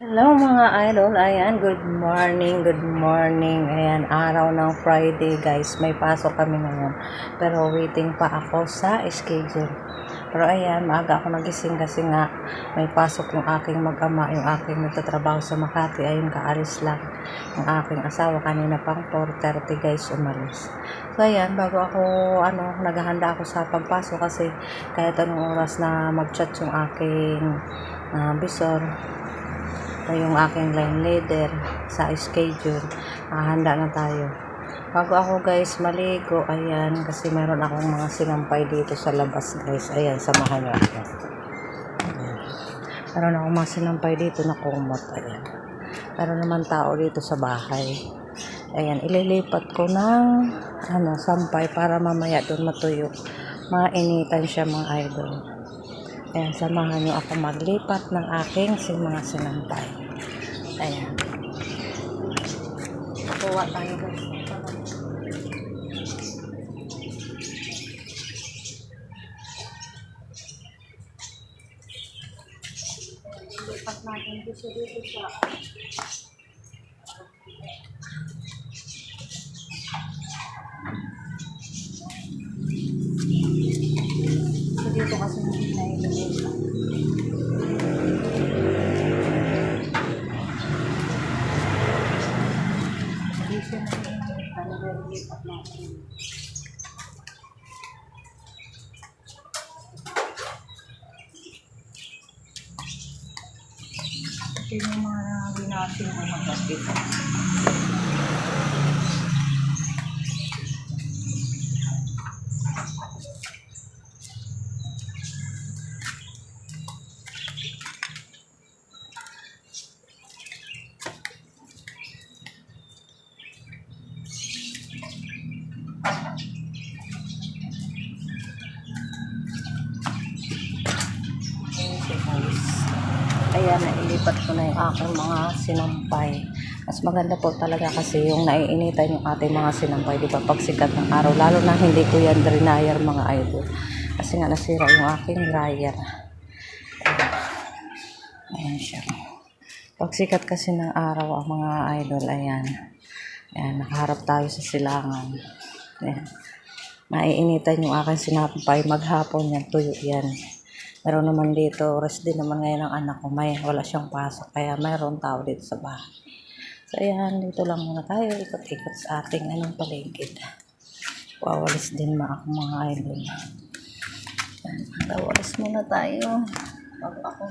Hello mga idol, ayan, good morning, ayan, araw ng Friday guys, may pasok kami ngayon, pero waiting pa ako sa schedule, pero ayan, maaga ako nagising kasi nga, may pasok yung aking mag-ama, yung aking nagtatrabaho sa Makati, ayun, kaalis lang, yung aking asawa, kanina pang 4:30 guys, umalis, so ayan, bago ako, naghahanda ako sa pagpasok kasi, kahit anong oras na mag-chat yung aking bisor, o yung aking line leader sa schedule, handa na tayo. Bago ako guys maligo, ayan, kasi meron akong mga sinampay dito sa labas guys, ayan, samahan nyo ako. Meron akong mga sinampay dito na kumot, ayan. Meron naman tao dito sa bahay. Ayan, ililipat ko ng sampay para mamaya doon matuyo. Mainitan siya mga idol. Ayan, samahan nyo ako maglipat ng aking mga sinampay. Ayan. Kuha tayo guys. Lipat natin dito sa dito kasi hindi na ililipat. Dito na ililipat natin. Ito yung mga binasin ko mga dito. Ayan, nailipat ko na yung aking mga sinampay. Mas maganda po talaga kasi yung naiinitan yung ating mga sinampay, di ba, pag sikat ng araw. Lalo na hindi ko yan dryer mga idol. Kasi nga nasira yung aking dryer. Ayan siya. Pag sikat kasi ng araw ang mga idol, ayan. Ayan, nakaharap tayo sa silangan. Ayan. Maiinitan yung aking sinampay. Maghapon yan, tuyo yan. Meron naman dito, rest din naman ngayon ang anak ko. Wala siyang pasok, kaya mayroon tao dito sa bahay. So, ayan, dito lang muna tayo. Ikot-ikot sa ating paligid. Wawalis din mga idol. Wawalis muna tayo. Bago ako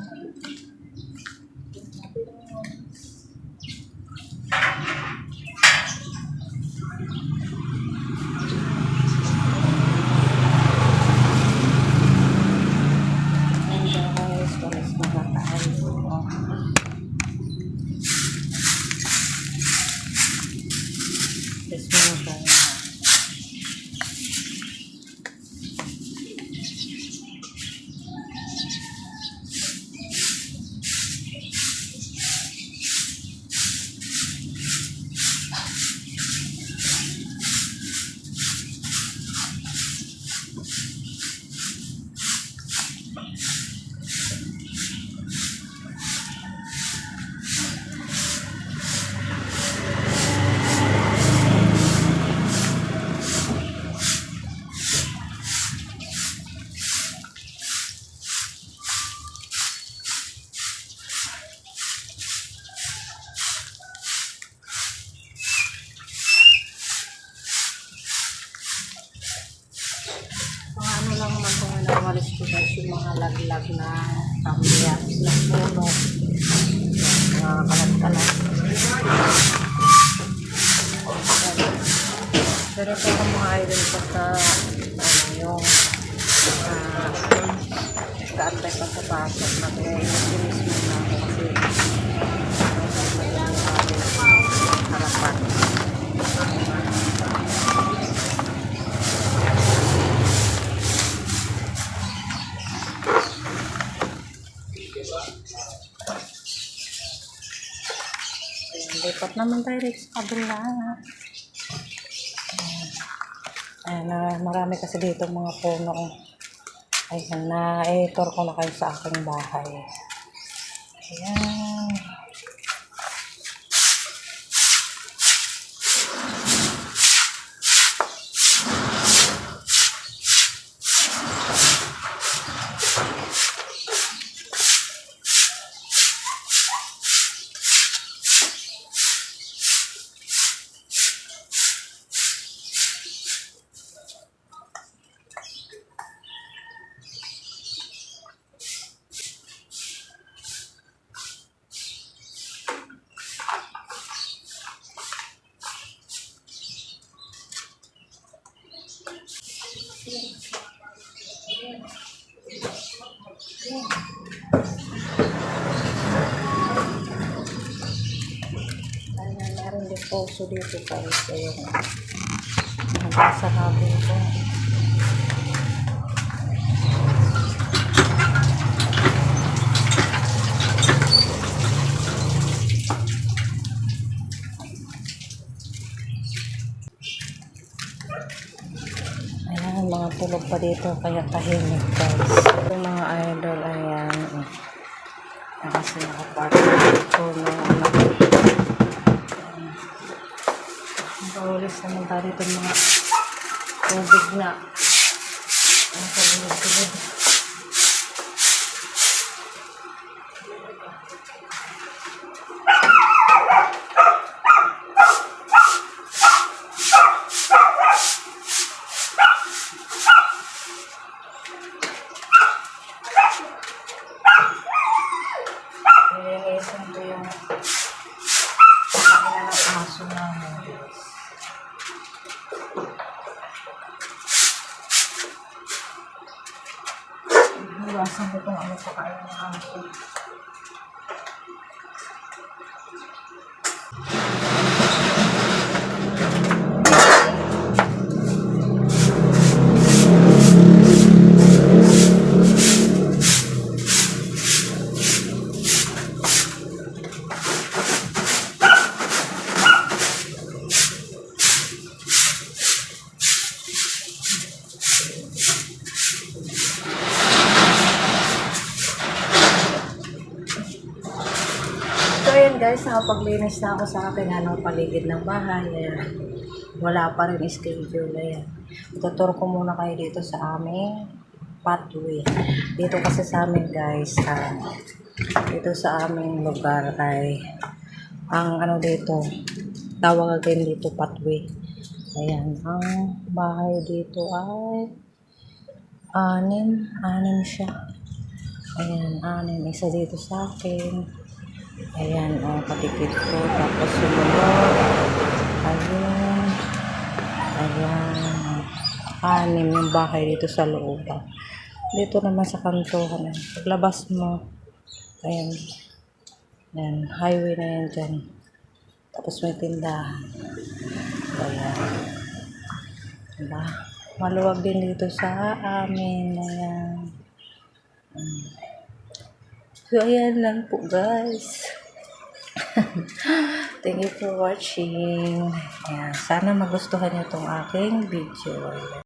lang naman kung nawalis ko guys yung mga laglag na kambias na puno, mga kalat-kalat. Pero ito ang mga idol sa yung kaantay pa sa pasok na kaya inis muna ako kasi harapan. Lipat naman tayo rin sa kabila. Ayan, marami kasi dito mga puno. Ayan, na-tour ko na kayo sa aking bahay. Ayan. poso dito guys. Ayan. Nabasa natin ito. Ayan, mga tulog pa dito kaya tahimik guys. Ito mga idol, ayan. Kasi nakaparty dito ng ano. Nakawalis naman tayo dito mga tubig na. Ang kalunod-tulod. Nilinisan ko yung kanina ng aso namin. Iwasan ko kung ano pa kaya ng aso. So ayan guys, nakapaglinis na ako sa aking paligid ng bahay. Ayan. Wala pa rin schedule. Ayan. Ituturo ko muna kayo dito sa aming pathway. Dito kasi sa amin guys, dito sa aming lugar ay ang dito, tawag din dito pathway. Ayan, ang bahay dito ay anim siya. Ayan, anim. Isa dito sa akin. Ayan, patikit ko. Tapos sumunod. Ayan. Ayan. Anim yung bahay dito sa loob. Dito naman sa kantohan. Paglabas mo. Ayan. Ayan. Highway na yan dyan. Tapos may tindahan. Ayan. Diba? Maluwag din dito sa amin. Ayan. So, ayan lang po guys. Thank you for watching. Ayan, sana magustuhan niyo itong aking video.